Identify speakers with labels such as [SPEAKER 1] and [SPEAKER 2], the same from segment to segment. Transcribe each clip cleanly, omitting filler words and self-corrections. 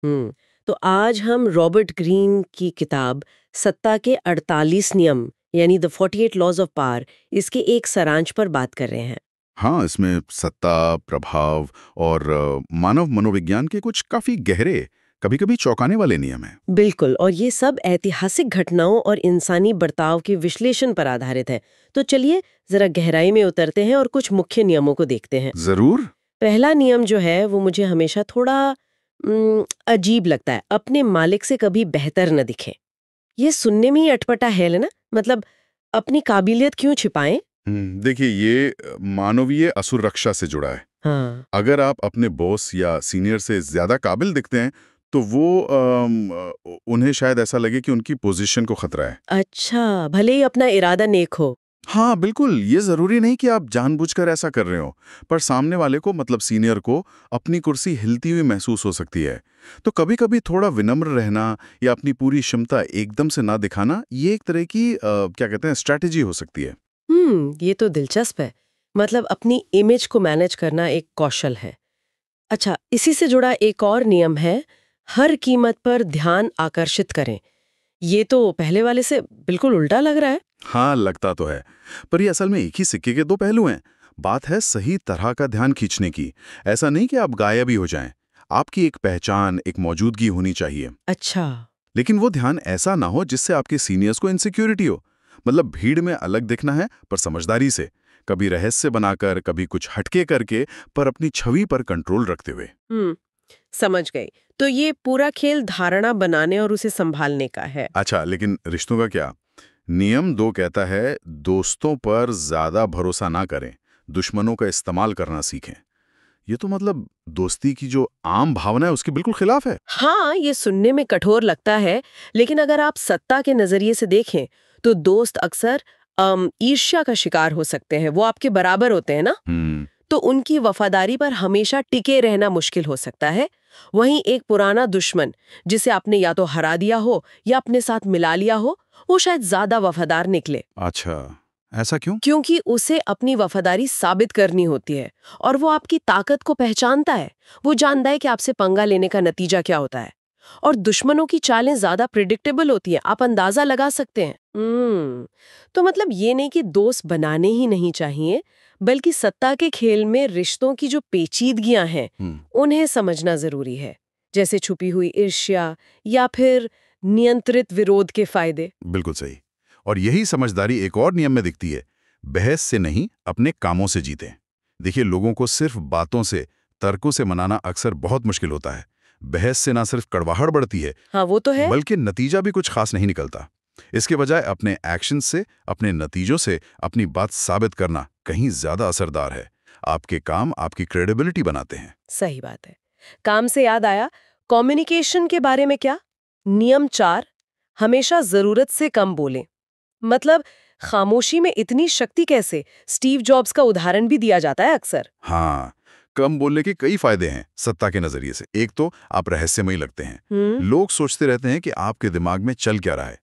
[SPEAKER 1] हम्म। तो आज हम रॉबर्ट ग्रीन की किताब सत्ता के 48 नियम यानी द 48 लॉज ऑफ पावर इसके एक सारांश पर बात कर रहे हैं।
[SPEAKER 2] हाँ, इसमें सत्ता, प्रभाव और मानव मनोविज्ञान के कुछ काफी गहरे, कभी-कभी चौंकाने वाले नियम हैं।
[SPEAKER 1] बिल्कुल, और ये सब ऐतिहासिक घटनाओं और इंसानी बर्ताव के विश्लेषण पर आधारित है। तो चलिए जरा गहराई में उतरते हैं और कुछ मुख्य नियमों को देखते हैं।
[SPEAKER 2] जरूर।
[SPEAKER 1] पहला नियम जो है वो मुझे हमेशा थोड़ा अजीब लगता है, अपने मालिक से कभी बेहतर न दिखे। ये सुनने में ही अटपटा है ना, मतलब अपनी काबिलियत क्यों छिपाएं?
[SPEAKER 2] देखिए ये मानवीय असुरक्षा से जुड़ा है।
[SPEAKER 1] हाँ।
[SPEAKER 2] अगर आप अपने बॉस या सीनियर से ज्यादा काबिल दिखते हैं, तो वो उन्हें शायद ऐसा लगे कि उनकी पोजीशन को खतरा है।
[SPEAKER 1] अच्छा, भले ही अपना इरादा नेक हो।
[SPEAKER 2] हाँ, बिल्कुल, ये ज़रूरी नहीं कि आप जानबूझकर ऐसा कर रहे हो, पर सामने वाले को मतलब सीनियर को अपनी कुर्सी हिलती हुई महसूस हो सकती है। तो कभी-कभी थोड़ा विनम्र रहना या अपनी पूरी क्षमता एकदम से ना दिखाना, ये एक तरह की क्या कहते हैं स्ट्रैटेजी हो सकती है।
[SPEAKER 1] ये तो दिलचस्प है। मतलब अपनी इमेज को मैनेज करना एक कौशल है। अच्छा, इसी से जुड़ा एक और नियम है, हर कीमत पर ध्यान आकर्षित करें। ये तो पहले वाले से बिल्कुल उल्टा लग रहा है।
[SPEAKER 2] हाँ, लगता तो है, पर ये असल में एक ही सिक्के के दो पहलू हैं। बात है सही तरह का ध्यान खींचने की। ऐसा नहीं कि आप गायब ही हो जाएं। आपकी एक पहचान, एक मौजूदगी होनी चाहिए।
[SPEAKER 1] अच्छा।
[SPEAKER 2] लेकिन वो ध्यान ऐसा ना हो जिससे आपके सीनियर्स को इनसिक्योरिटी हो। मतलब भीड़ में अलग दिखना है, पर समझदारी से, कभी रहस्य बनाकर, कभी कुछ हटके करके, पर अपनी छवि पर कंट्रोल रखते हुए।
[SPEAKER 1] हम्म, समझ गई। तो ये पूरा खेल धारणा बनाने और उसे संभालने का है।
[SPEAKER 2] अच्छा, लेकिन रिश्तों का क्या? नियम 2 कहता है, दोस्तों पर ज्यादा भरोसा ना करें, दुश्मनों का इस्तेमाल करना सीखें। ये तो मतलब दोस्ती की जो आम भावना है उसके बिल्कुल खिलाफ है।
[SPEAKER 1] हाँ, ये सुनने में कठोर लगता है, लेकिन अगर आप सत्ता के नजरिए से देखें, तो दोस्त अक्सर ईर्ष्या का शिकार हो सकते हैं। वो आपके बराबर होते हैं ना,
[SPEAKER 2] हम्म।
[SPEAKER 1] तो उनकी वफादारी पर हमेशा टिके रहना मुश्किल हो सकता है। वहीं एक पुराना दुश्मन, जिसे आपने या तो हरा दिया हो या अपने साथ मिला लिया हो, वो शायद ज्यादा वफादार निकले।
[SPEAKER 2] अच्छा, ऐसा क्यों?
[SPEAKER 1] क्योंकि उसे अपनी वफादारी साबित करनी होती है और वो आपकी ताकत को पहचानता है। वो जानता है कि आपसे पंगा लेने का नतीजा क्या होता है। और दुश्मनों की चालें ज्यादा प्रिडिक्टेबल होती हैं, आप अंदाजा लगा सकते हैं। तो मतलब ये नहीं कि दोस्त बनाने ही नहीं चाहिए, बल्कि सत्ता के खेल में रिश्तों की जो पेचीदगियां हैं
[SPEAKER 2] हम्म।
[SPEAKER 1] उन्हें समझना जरूरी है, जैसे छुपी हुई ईर्ष्या या फिर नियंत्रित विरोध के फायदे।
[SPEAKER 2] बिल्कुल सही। और यही समझदारी एक और नियम में दिखती है, बहस से नहीं, अपने कामों से जीतें। देखिए, लोगों को सिर्फ बातों से, तर्कों से मनाना अक्सर बहुत मुश्किल होता है। बहस से ना सिर्फ कड़वाहट बढ़ती है,
[SPEAKER 1] हाँ, वो तो है।
[SPEAKER 2] बल्कि नतीजा भी कुछ खास नहीं निकलता। इसके बजाय अपने एक्शन से, अपने नतीजों से अपनी बात साबित करना कहीं ज्यादा असरदार है। आपके काम आपकी क्रेडिबिलिटी बनाते हैं।
[SPEAKER 1] सही बात है। काम से याद आया, कम्युनिकेशन के बारे में क्या? नियम 4, हमेशा जरूरत से कम बोलें। मतलब खामोशी में इतनी शक्ति कैसे? स्टीव जॉब्स का उदाहरण भी दिया जाता है अक्सर।
[SPEAKER 2] हाँ, कम बोलने के कई फायदे हैं सत्ता के नजरिए से। एक तो आप रहस्यमयी लगते हैं।
[SPEAKER 1] हम्म।
[SPEAKER 2] लोग सोचते रहते हैं कि आपके दिमाग में चल क्या रहा है।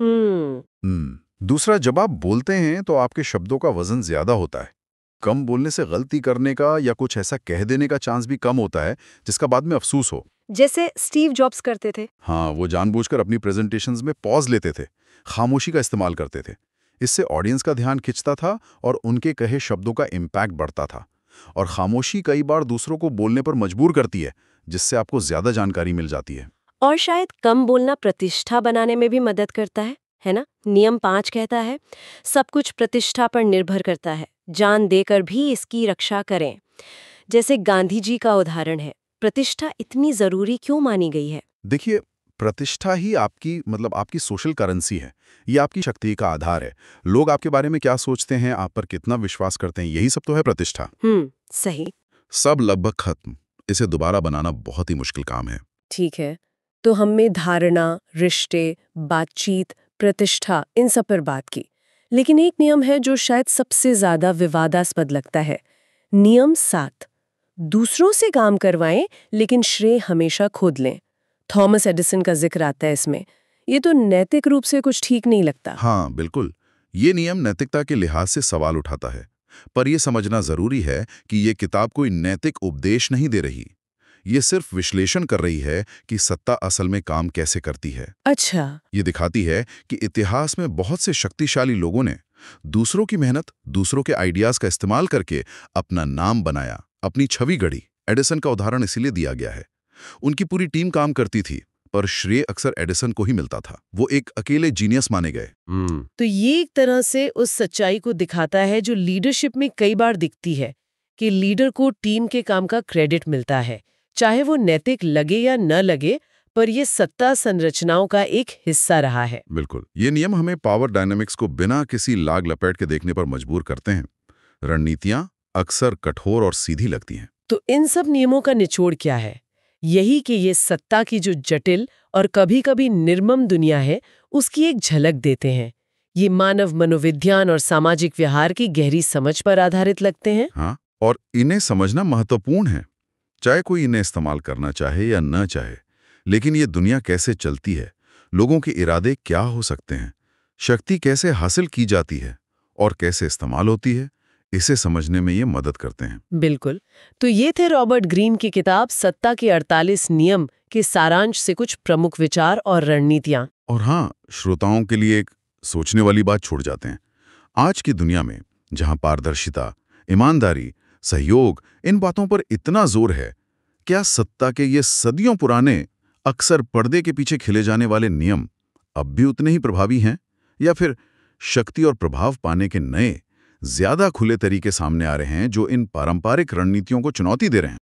[SPEAKER 1] हम्म।
[SPEAKER 2] दूसरा, जब आप बोलते हैं तो आपके शब्दों का वजन ज्यादा होता है। कम बोलने से गलती करने का या कुछ ऐसा कह देने का चांस भी कम होता है जिसका बाद में अफसोस हो।
[SPEAKER 1] जैसे स्टीव जॉब्स करते थे।
[SPEAKER 2] हाँ, वो जानबूझकर अपनी प्रेजेंटेशंस में पॉज लेते थे, खामोशी का इस्तेमाल करते थे। इससे ऑडियंस का ध्यान खिंचता था और उनके कहे शब्दों का इम्पैक्ट बढ़ता था। और खामोशी कई बार दूसरों को बोलने पर मजबूर करती है, जिससे आपको ज्यादा जानकारी मिल जाती है।
[SPEAKER 1] और शायद कम बोलना प्रतिष्ठा बनाने में भी मदद करता है ना? नियम 5 कहता है, सब कुछ प्रतिष्ठा पर निर्भर करता है, जान देकर भी इसकी रक्षा करें। जैसे गांधी जी का उदाहरण है, प्रतिष्ठा इतनी जरूरी क्यों मानी गई है?
[SPEAKER 2] देखिए, प्रतिष्ठा ही आपकी मतलब आपकी सोशल करेंसी है। ये आपकी शक्ति का आधार है। लोग आपके बारे में क्या सोचते हैं, आप पर कितना विश्वास करते हैं, यही सब तो है प्रतिष्ठा।
[SPEAKER 1] सही।
[SPEAKER 2] सब लगभग खत्म। इसे दोबारा बनाना बहुत ही मुश्किल काम है।
[SPEAKER 1] ठीक है, तो हमने धारणा, रिश्ते, बातचीत, प्रतिष्ठा, इन सब पर बात की। लेकिन एक नियम है जो शायद सबसे ज्यादा विवादास्पद लगता है। नियम 7, दूसरों से काम करवाएं लेकिन श्रेय हमेशा खुद लें। थॉमस एडिसन का जिक्र आता है इसमें। ये तो नैतिक रूप से कुछ ठीक नहीं लगता।
[SPEAKER 2] हाँ, बिल्कुल। ये नियम नैतिकता के लिहाज से सवाल उठाता है। पर यह समझना जरूरी है कि ये किताब कोई नैतिक उपदेश नहीं दे रही। ये सिर्फ विश्लेषण कर रही है कि सत्ता असल में काम कैसे करती है।
[SPEAKER 1] अच्छा।
[SPEAKER 2] ये दिखाती है कि इतिहास में बहुत से शक्तिशाली लोगों ने दूसरों की मेहनत, दूसरों के आइडियाज का इस्तेमाल करके अपना नाम बनाया, अपनी छवि गढ़ी। एडिसन का उदाहरण इसीलिए दिया गया है। उनकी पूरी टीम काम करती थी, पर श्रेय अक्सर एडिसन को ही मिलता था। वो एक अकेले जीनियस माने गए।
[SPEAKER 1] तो ये एक तरह से उस सच्चाई को दिखाता है जो लीडरशिप में कई बार दिखती है, कि लीडर को टीम के काम का क्रेडिट मिलता है, चाहे वो नैतिक लगे या न लगे, पर ये सत्ता संरचनाओं का एक हिस्सा रहा है।
[SPEAKER 2] बिल्कुल, ये नियम हमें पावर डायनामिक्स को बिना किसी लाग लपेट के देखने पर मजबूर करते हैं। रणनीतियां अक्सर कठोर और सीधी लगती हैं।
[SPEAKER 1] तो इन सब नियमों का निचोड़ क्या है? यही कि ये सत्ता की जो जटिल और कभी-कभी निर्मम दुनिया है, उसकी एक झलक देते हैं। ये मानव मनोविज्ञान और सामाजिक व्यवहार की गहरी समझ पर आधारित लगते हैं।
[SPEAKER 2] हाँ, और इन्हें समझना महत्वपूर्ण है, चाहे कोई इन्हें इस्तेमाल करना चाहे या न चाहे। लेकिन ये दुनिया कैसे चलती है, लोगों के इरादे क्या हो सकते हैं, शक्ति कैसे हासिल की जाती है और कैसे इस्तेमाल होती है, इसे समझने में ये मदद करते हैं।
[SPEAKER 1] बिल्कुल। तो ये थे रॉबर्ट ग्रीन की किताब सत्ता के 48 नियम के सारांश से कुछ प्रमुख विचार और रणनीतियां।
[SPEAKER 2] और हाँ, श्रोताओं के लिए एक सोचने वाली बात छोड़ जाते हैं। आज की दुनिया में जहां पारदर्शिता, ईमानदारी, सहयोग, इन बातों पर इतना जोर है, क्या सत्ता के ये सदियों पुराने, अक्सर पर्दे के पीछे खिले जाने वाले नियम अब भी उतने ही प्रभावी हैं, या फिर शक्ति और प्रभाव पाने के नए, ज्यादा खुले तरीके सामने आ रहे हैं जो इन पारंपरिक रणनीतियों को चुनौती दे रहे हैं?